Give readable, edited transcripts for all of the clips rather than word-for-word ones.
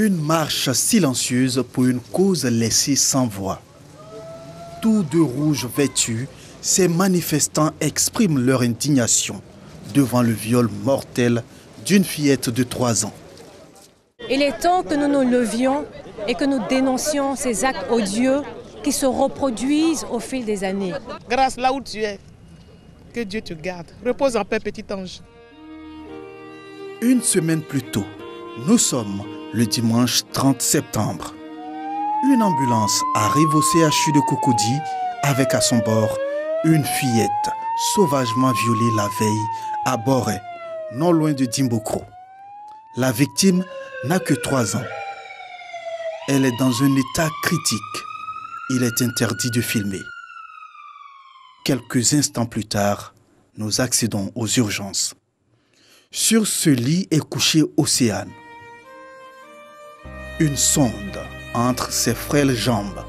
Une marche silencieuse pour une cause laissée sans voix. Tous de rouge vêtus, ces manifestants expriment leur indignation devant le viol mortel d'une fillette de 3 ans. Il est temps que nous nous levions et que nous dénoncions ces actes odieux qui se reproduisent au fil des années. Grâce là où tu es, que Dieu te garde. Repose en paix, petit ange. Une semaine plus tôt, nous sommes le dimanche 30 septembre. Une ambulance arrive au CHU de Cocody avec à son bord une fillette sauvagement violée la veille à Boré, non loin de Dimbokro. La victime n'a que 3 ans. Elle est dans un état critique. Il est interdit de filmer. Quelques instants plus tard, nous accédons aux urgences. Sur ce lit est couchée Océane. Une sonde entre ses frêles jambes.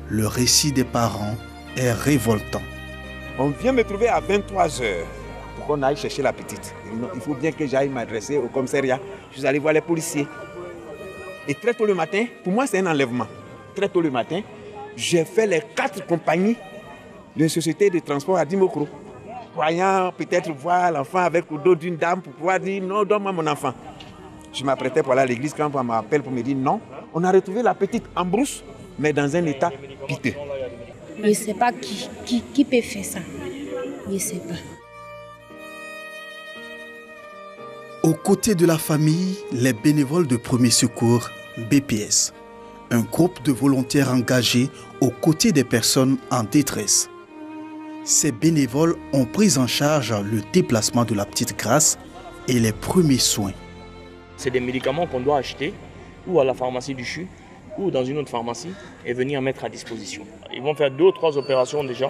Le récit des parents est révoltant. On vient me trouver à 23 h pour qu'on aille chercher la petite. Il faut bien que j'aille m'adresser au commissariat. Je suis allé voir les policiers. Et très tôt le matin, pour moi c'est un enlèvement. Très tôt le matin, j'ai fait les 4 compagnies de société de transport à Dimokro. Croyant peut-être voir l'enfant avec le dos d'une dame pour pouvoir dire non, donne-moi mon enfant. Je m'apprêtais pour aller à l'église quand on m'appelle pour me dire non. On a retrouvé la petite en brousse, mais dans un état piteux. Je ne sais pas qui peut faire ça. Je ne sais pas. Aux côtés de la famille, les bénévoles de Premier Secours, BPS, un groupe de volontaires engagés aux côtés des personnes en détresse. Ces bénévoles ont pris en charge le déplacement de la petite Grâce et les premiers soins. C'est des médicaments qu'on doit acheter ou à la pharmacie du CHU ou dans une autre pharmacie et venir mettre à disposition. Ils vont faire 2 ou 3 opérations déjà.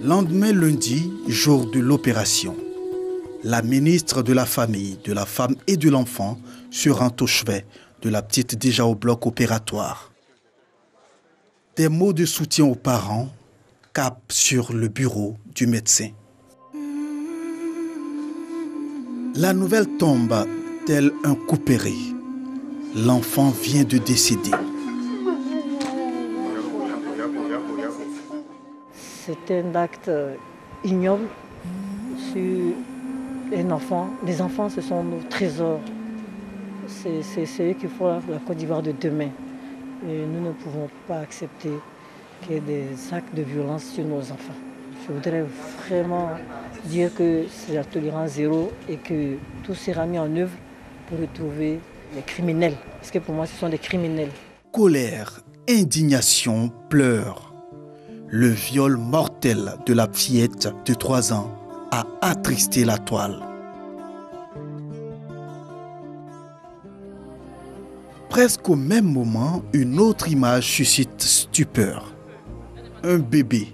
Lendemain lundi, jour de l'opération, la ministre de la Famille, de la Femme et de l'Enfant se rend au chevet de la petite déjà au bloc opératoire. Des mots de soutien aux parents capent sur le bureau du médecin. La nouvelle tombe tel un couperet. L'enfant vient de décéder. C'est un acte ignoble sur un enfant. Les enfants, ce sont nos trésors. C'est eux qui font la Côte d'Ivoire de demain. Et nous ne pouvons pas accepter qu'il y ait des actes de violence sur nos enfants. Je voudrais vraiment dire que c'est la tolérance zéro et que tout sera mis en œuvre pour retrouver les criminels. Parce que pour moi, ce sont des criminels. Colère, indignation, pleurs. Le viol mortel de la fillette de 3 ans a attristé la toile. Presque au même moment, une autre image suscite stupeur. Un bébé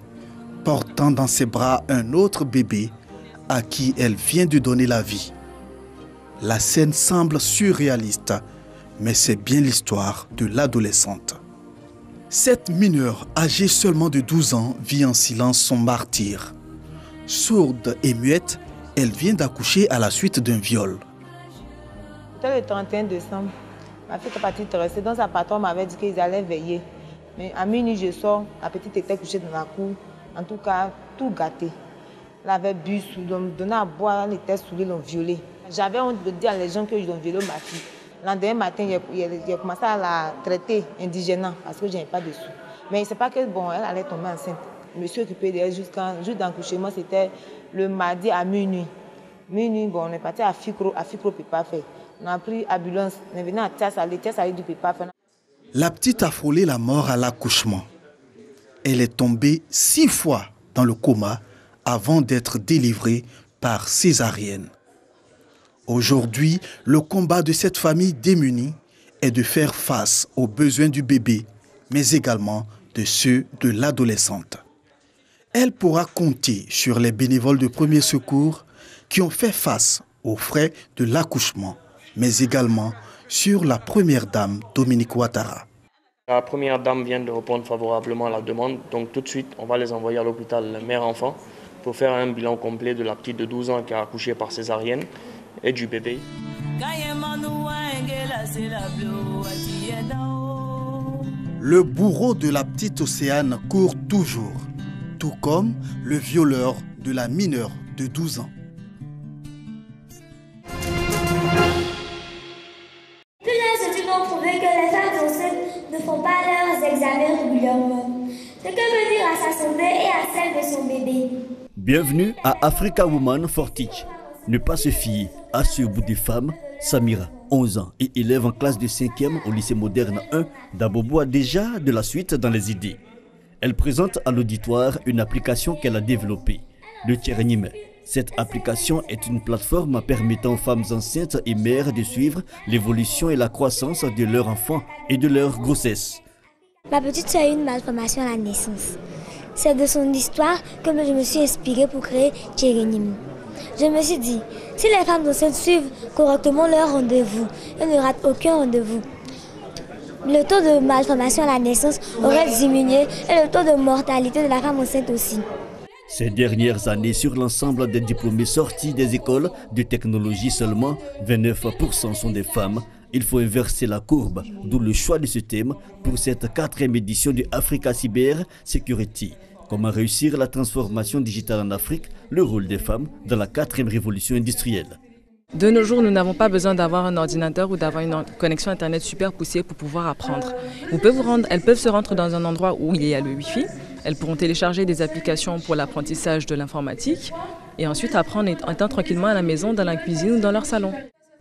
portant dans ses bras un autre bébé à qui elle vient de donner la vie. La scène semble surréaliste, mais c'est bien l'histoire de l'adolescente. Cette mineure âgée seulement de 12 ans vit en silence son martyre. Sourde et muette, elle vient d'accoucher à la suite d'un viol. C'était le 31 décembre. Ma fille est partie rester dans sa patronne m'avait dit qu'ils allaient veiller. Mais à minuit, je sors, la petite était couchée dans la cour. En tout cas, tout gâté. Elle avait bu, l'ont donné à boire, elle était saoulée, l'ont violée. J'avais honte de dire à les gens qu'ils ont violé ma fille. L'endemain matin, j'ai commencé à la traiter indigénant parce que je n'avais pas de sous. Mais c'est pas que bon, elle allait tomber enceinte. Je me suis occupée d'elle jusqu'à l'accouchement, c'était le mardi à minuit. Minuit, bon, on est parti à Ficro Pépa fait. On a pris ambulance, on est venu à Tiasalé du Pépa. La petite a frôlé la mort à l'accouchement. Elle est tombée 6 fois dans le coma avant d'être délivrée par césarienne. Aujourd'hui, le combat de cette famille démunie est de faire face aux besoins du bébé, mais également de ceux de l'adolescente. Elle pourra compter sur les bénévoles de Premier Secours qui ont fait face aux frais de l'accouchement, mais également sur la première dame Dominique Ouattara. La première dame vient de répondre favorablement à la demande, donc tout de suite on va les envoyer à l'hôpital mère-enfant pour faire un bilan complet de la petite de 12 ans qui a accouché par césarienne et du bébé. Le bourreau de la petite Océane court toujours, tout comme le violeur de la mineure de 12 ans. Plusieurs études ont prouvé que les femmes enceintes ne font pas leurs examens régulièrement. Ce que veut dire à sa santé et à celle de son bébé. Bienvenue à Africa Woman for Teach. Ne pas se fier à ce bout des femmes. Samira, 11 ans et élève en classe de 5e au lycée moderne 1 d'Abobo, a déjà de la suite dans les idées. Elle présente à l'auditoire une application qu'elle a développée, le Tcherenime. Cette application est une plateforme permettant aux femmes enceintes et mères de suivre l'évolution et la croissance de leur enfant et de leur grossesse. Ma petite a eu une malformation à la naissance. C'est de son histoire que je me suis inspirée pour créer Tcherenime. Je me suis dit, si les femmes enceintes suivent correctement leur rendez-vous et ne ratent aucun rendez-vous, le taux de malformation à la naissance aurait diminué et le taux de mortalité de la femme enceinte aussi. Ces dernières années, sur l'ensemble des diplômés sortis des écoles de technologie, seulement 29% sont des femmes. Il faut inverser la courbe, d'où le choix de ce thème pour cette 4e édition de Africa Cyber Security. Comment réussir la transformation digitale en Afrique, le rôle des femmes dans la 4e révolution industrielle. De nos jours, nous n'avons pas besoin d'avoir un ordinateur ou d'avoir une connexion Internet super poussée pour pouvoir apprendre. Elles peuvent se rendre dans un endroit où il y a le Wi-Fi. Elles pourront télécharger des applications pour l'apprentissage de l'informatique et ensuite apprendre étant tranquillement à la maison, dans la cuisine ou dans leur salon.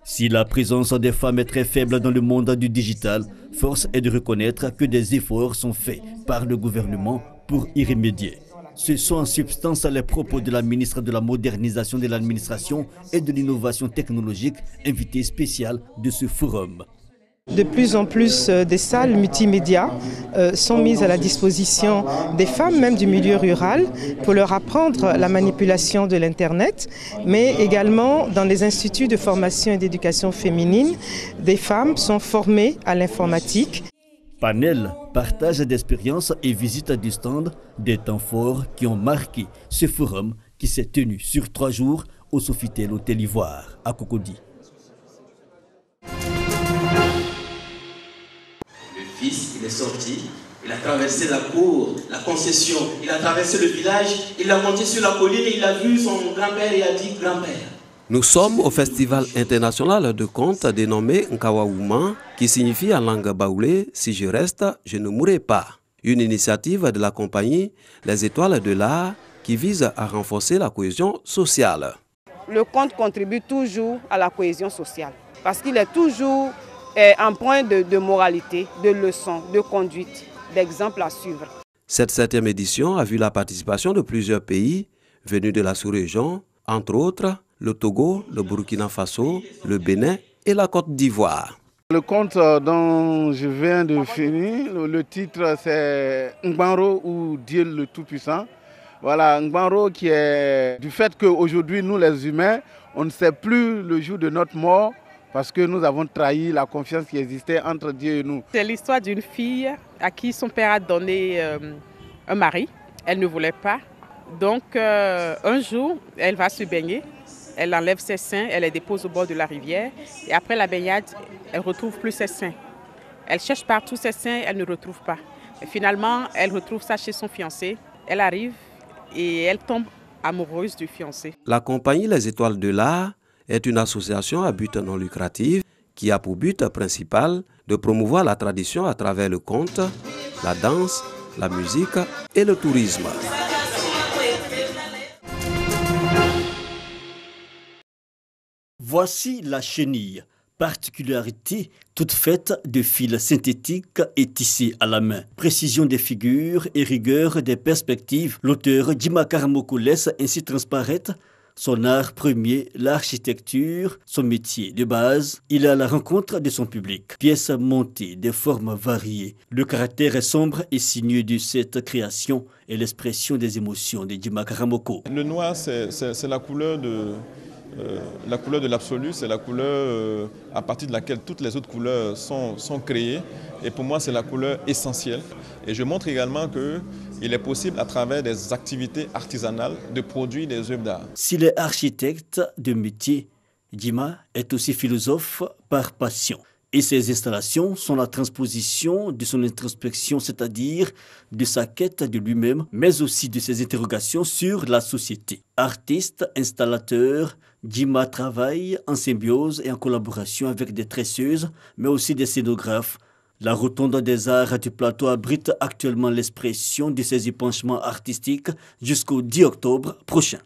Si la présence des femmes est très faible dans le monde du digital, force est de reconnaître que des efforts sont faits par le gouvernement pour y remédier. Ce sont en substance les propos de la ministre de la Modernisation de l'Administration et de l'Innovation technologique, invitée spéciale de ce forum. De plus en plus des salles multimédia sont mises à la disposition des femmes, même du milieu rural, pour leur apprendre la manipulation de l'Internet, mais également dans les instituts de formation et d'éducation féminine, des femmes sont formées à l'informatique. Panel, partage d'expériences et visite du stand, des temps forts qui ont marqué ce forum qui s'est tenu sur 3 jours au Sofitel Hôtel Ivoire à Cocody. Le fils, il est sorti, il a traversé la cour, la concession, il a traversé le village, il a monté sur la colline et il a vu son grand-père et il a dit « grand-père ». Nous sommes au Festival international de contes dénommé Nkawaouma, qui signifie en langue baoulé « Si je reste, je ne mourrai pas ». Une initiative de la compagnie Les Étoiles de l'Art qui vise à renforcer la cohésion sociale. Le conte contribue toujours à la cohésion sociale parce qu'il est toujours un point de moralité, de leçon, de conduite, d'exemple à suivre. Cette 7e édition a vu la participation de plusieurs pays venus de la sous-région, entre autres le Togo, le Burkina Faso, le Bénin et la Côte d'Ivoire. Le conte dont je viens de finir, le titre c'est Ngbanro ou Dieu le Tout-Puissant. Voilà, Ngbanro qui est du fait qu'aujourd'hui nous les humains, on ne sait plus le jour de notre mort parce que nous avons trahi la confiance qui existait entre Dieu et nous. C'est l'histoire d'une fille à qui son père a donné un mari. Elle ne voulait pas. Donc un jour, elle va se baigner. Elle enlève ses seins, elle les dépose au bord de la rivière. Et après la baignade, elle ne retrouve plus ses seins. Elle cherche partout ses seins, elle ne retrouve pas. Et finalement, elle retrouve ça chez son fiancé. Elle arrive et elle tombe amoureuse du fiancé. La compagnie Les Étoiles de l'Art est une association à but non lucratif qui a pour but principal de promouvoir la tradition à travers le conte, la danse, la musique et le tourisme. Voici la chenille, particularité toute faite de fils synthétiques et tissés à la main. Précision des figures et rigueur des perspectives, l'auteur Djima Karamoko laisse ainsi transparaître son art premier, l'architecture, son métier de base. Il est à la rencontre de son public. Pièces montées, des formes variées. Le caractère est sombre et sinueux de cette création et l'expression des émotions de Djima Karamoko. Le noir, c'est la couleur de... la couleur de l'absolu, c'est la couleur à partir de laquelle toutes les autres couleurs sont créées. Et pour moi, c'est la couleur essentielle. Et je montre également que il est possible à travers des activités artisanales de produire des œuvres d'art. S'il est architecte de métier, Djima est aussi philosophe par passion. Et ses installations sont la transposition de son introspection, c'est-à-dire de sa quête de lui-même, mais aussi de ses interrogations sur la société. Artiste, installateur, Djima travaille en symbiose et en collaboration avec des tresseuses, mais aussi des scénographes. La Rotonde des Arts du Plateau abrite actuellement l'expression de ses épanchements artistiques jusqu'au 10 octobre prochain.